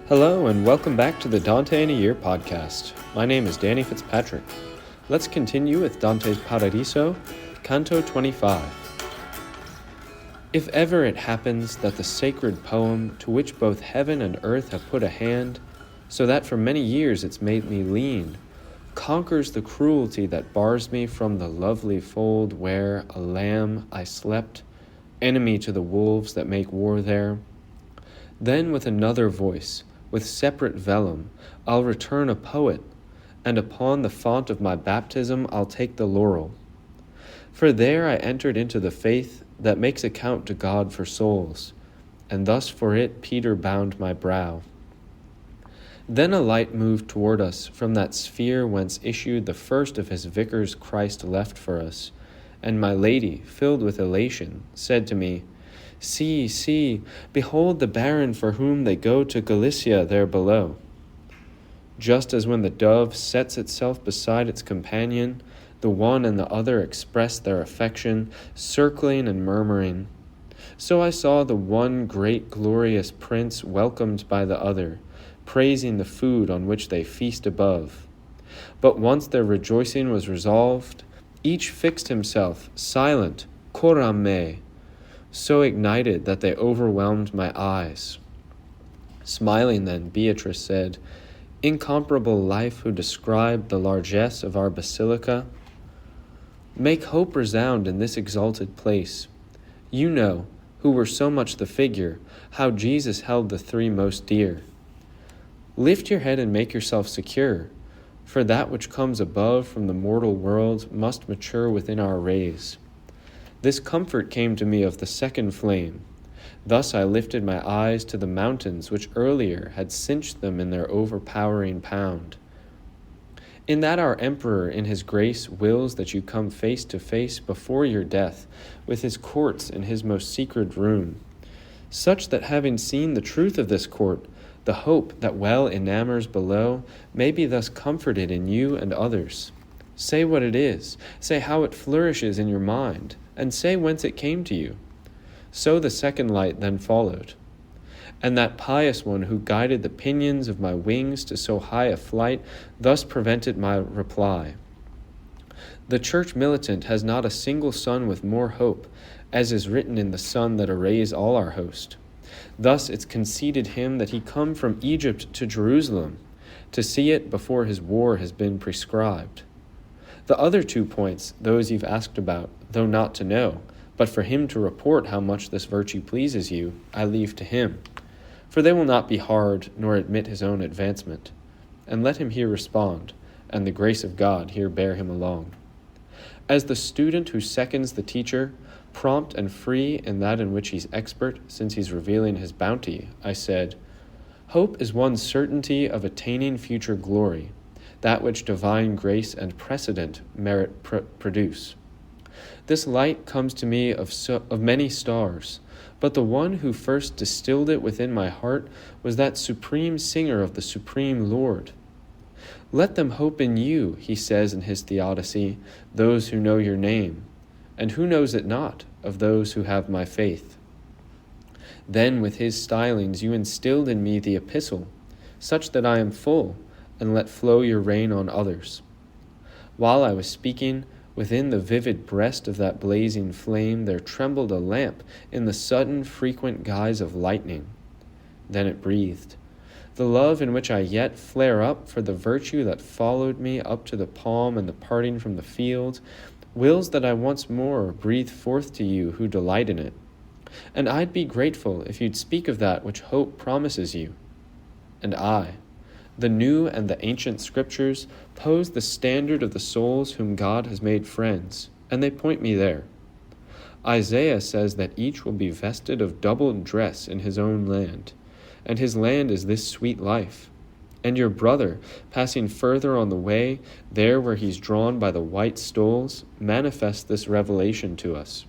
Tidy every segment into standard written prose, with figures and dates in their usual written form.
Hello and welcome back to the Dante in a Year podcast. My name is Danny Fitzpatrick. Let's continue with Dante's Paradiso, Canto 25. If ever it happens that the sacred poem to which both heaven and earth have put a hand, so that for many years it's made me lean, conquers the cruelty that bars me from the lovely fold where, a lamb, I slept, enemy to the wolves that make war there, then with another voice, with separate vellum, I'll return a poet, and upon the font of my baptism I'll take the laurel. For there I entered into the faith that makes account to God for souls, and thus for it Peter bound my brow. Then a light moved toward us from that sphere whence issued the first of his vicars Christ left for us, and my lady, filled with elation, said to me, See, see, behold the baron for whom they go to Galicia there below. Just as when the dove sets itself beside its companion, the one and the other express their affection, circling and murmuring, so I saw the one great glorious prince welcomed by the other, praising the food on which they feast above. But once their rejoicing was resolved, each fixed himself, silent, coram me, so ignited that they overwhelmed my eyes. Smiling then, Beatrice said, Incomparable life who described the largesse of our basilica, make hope resound in this exalted place. You know, who were so much the figure, how Jesus held the three most dear. Lift your head and make yourself secure, for that which comes above from the mortal world must mature within our rays. This comfort came to me of the second flame. Thus I lifted my eyes to the mountains which earlier had cinched them in their overpowering pound. In that our Emperor in his grace wills that you come face to face before your death with his courts in his most secret room, such that having seen the truth of this court, the hope that well enamors below may be thus comforted in you and others. Say what it is, say how it flourishes in your mind, and say whence it came to you. So the second light then followed. And that pious one who guided the pinions of my wings to so high a flight thus prevented my reply. The church militant has not a single son with more hope, as is written in the sun that arrays all our host. Thus it's conceded him that he come from Egypt to Jerusalem, to see it before his war has been prescribed. The other 2 points, those you've asked about, though not to know, but for him to report how much this virtue pleases you, I leave to him. For they will not be hard, nor admit his own advancement. And let him here respond, and the grace of God here bear him along. As the student who seconds the teacher, prompt and free in that in which he's expert, since he's revealing his bounty, I said, Hope is one's certainty of attaining future glory, that which divine grace and precedent merit produce. This light comes to me of many stars, but the one who first distilled it within my heart was that supreme singer of the supreme Lord. Let them hope in you, he says in his Theodicy, those who know your name, and who knows it not, of those who have my faith. Then with his stylings you instilled in me the epistle, such that I am full, and let flow your rain on others. While I was speaking, within the vivid breast of that blazing flame there trembled a lamp in the sudden frequent guise of lightning. Then it breathed. The love in which I yet flare up for the virtue that followed me up to the palm and the parting from the field, wills that I once more breathe forth to you who delight in it. And I'd be grateful if you'd speak of that which hope promises you. And I, the new and the ancient scriptures pose the standard of the souls whom God has made friends, and they point me there. Isaiah says that each will be vested of double dress in his own land, and his land is this sweet life. And your brother, passing further on the way, there where he's drawn by the white stoles, manifests this revelation to us.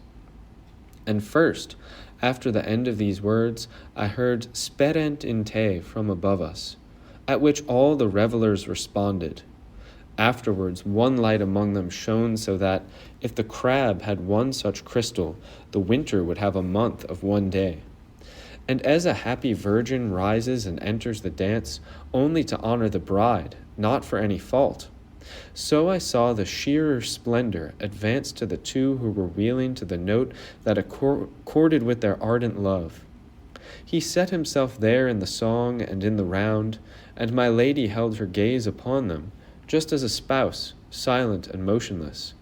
And first, after the end of these words, I heard Sperent in te from above us, at which all the revelers responded. Afterwards, one light among them shone so that, if the crab had one such crystal, the winter would have a month of one day. And as a happy virgin rises and enters the dance only to honor the bride, not for any fault, so I saw the sheerer splendor advance to the two who were wheeling to the note that accorded with their ardent love. He set himself there in the song and in the round, and my lady held her gaze upon them, just as a spouse, silent and motionless.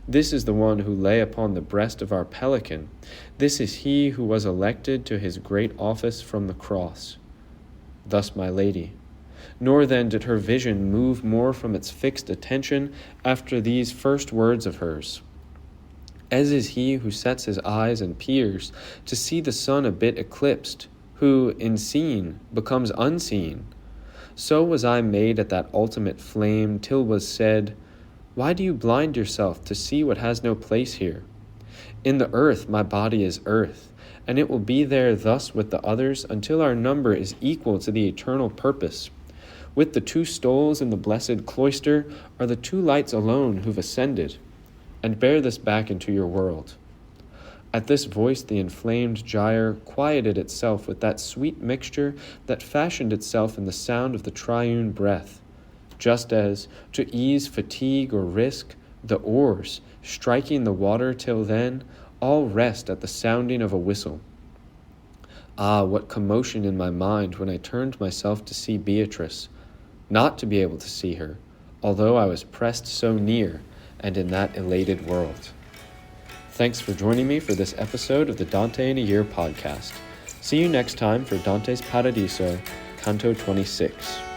This is the one who lay upon the breast of our pelican. This is he who was elected to his great office from the cross. Thus my lady. Nor then did her vision move more from its fixed attention after these first words of hers. As is he who sets his eyes and peers to see the sun a bit eclipsed, who, in seeing, becomes unseen. So was I made at that ultimate flame, till was said, "Why do you blind yourself to see what has no place here? In the earth my body is earth, and it will be there thus with the others until our number is equal to the eternal purpose. With the two stoles in the blessed cloister are the two lights alone who've ascended, and bear this back into your world." At this voice the inflamed gyre quieted itself with that sweet mixture that fashioned itself in the sound of the triune breath, just as, to ease fatigue or risk, the oars, striking the water till then, all rest at the sounding of a whistle. Ah, what commotion in my mind when I turned myself to see Beatrice, not to be able to see her, although I was pressed so near and in that elated world. Thanks for joining me for this episode of the Dante in a Year podcast. See you next time for Dante's Paradiso, Canto 26.